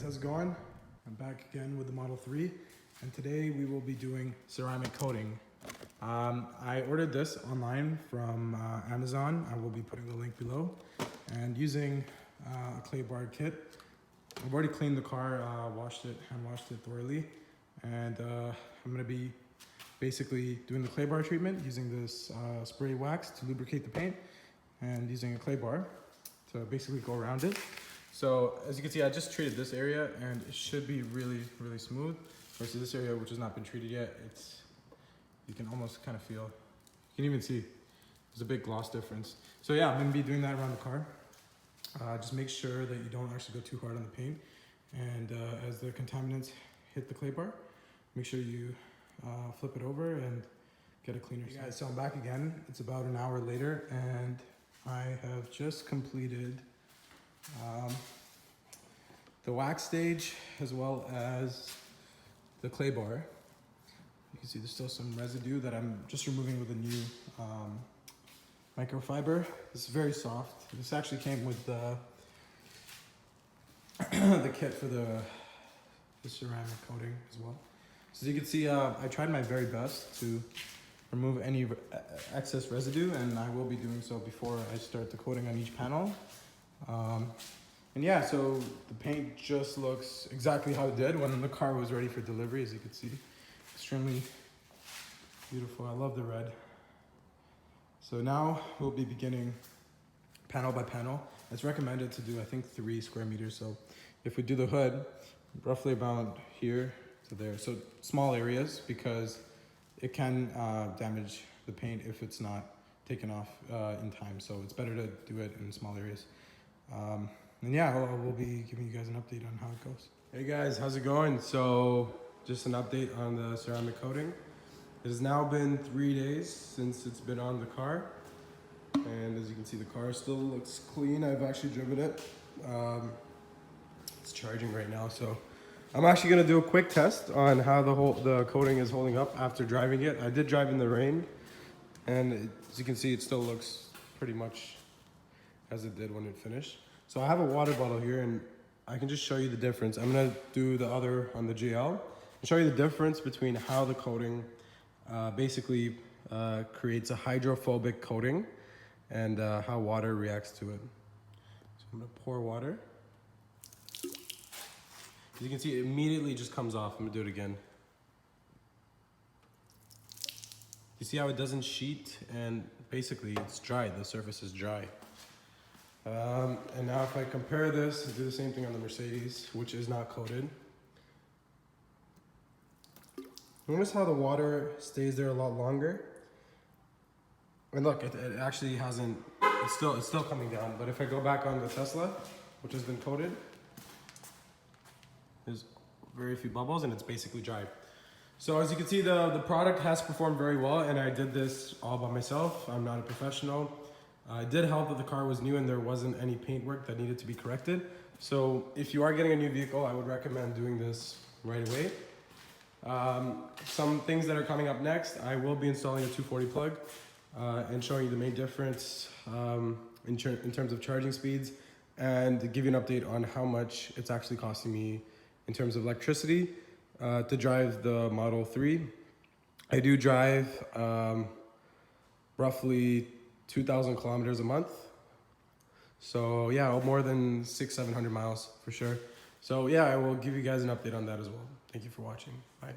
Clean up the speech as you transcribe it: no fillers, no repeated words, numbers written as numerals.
how's it going? I'm back again with the Model 3, and today we will be doing ceramic coating. I ordered this online from Amazon. I will be putting the link below, and using a clay bar kit. I've already cleaned the car, hand washed it thoroughly, and I'm gonna be basically doing the clay bar treatment using this spray wax to lubricate the paint, and using a clay bar to basically go around it. So as you can see, I just treated this area and it should be really smooth, versus this area which has not been treated yet. You can almost kind of feel, you can even see there's a big gloss difference. So yeah, I'm gonna be doing that around the car. Just make sure that you don't actually go too hard on the paint, and as the contaminants hit the clay bar, make sure you flip it over and get a cleaner. Hey guys, so I'm back again. It's about an hour later and I have just completed the wax stage as well as the clay bar. You can see there's still some residue that I'm just removing with a new microfiber. It's very soft. This actually came with the the kit for the ceramic coating as well. So as you can see, I tried my very best to remove any excess residue, and I will be doing so before I start the coating on each panel. And yeah, so the paint just looks exactly how it did when the car was ready for delivery, as you can see. Extremely beautiful. I love the red. So now we'll be beginning panel by panel. It's recommended to do, I think, 3 square meters. So if we do the hood, roughly about here to there. So small areas, because it can damage the paint if it's not taken off in time. So it's better to do it in small areas. And yeah, we'll be giving you guys an update on how it goes. Hey guys, how's it going? So just an update on the ceramic coating. It has now been 3 days since it's been on the car. And as you can see, the car still looks clean. I've actually driven it. It's charging right now. So I'm actually gonna do a quick test on how the coating is holding up after driving it. I did drive in the rain, and as you can see, it still looks pretty much as it did when it finished. So I have a water bottle here, and I can just show you the difference. I'm gonna do the other on the GL and show you the difference between how the coating basically creates a hydrophobic coating and how water reacts to it. So I'm gonna pour water. As you can see, it immediately just comes off. I'm gonna do it again. You see how it doesn't sheet, and basically it's dry, the surface is dry. And now if I compare this, I do the same thing on the Mercedes, which is not coated. Notice how the water stays there a lot longer. And look, it actually hasn't, it's still coming down. But if I go back on the Tesla, which has been coated, there's very few bubbles and it's basically dry. So as you can see, the product has performed very well, and I did this all by myself. I'm not a professional. It did help that the car was new and there wasn't any paint work that needed to be corrected. So if you are getting a new vehicle, I would recommend doing this right away. Some things that are coming up next, I will be installing a 240 plug and showing you the main difference in terms of charging speeds, and give you an update on how much it's actually costing me in terms of electricity to drive the Model 3. I do drive roughly 2,000 kilometers a month. So yeah, more than 600-700 miles for sure. So yeah, I will give you guys an update on that as well. Thank you for watching. Bye.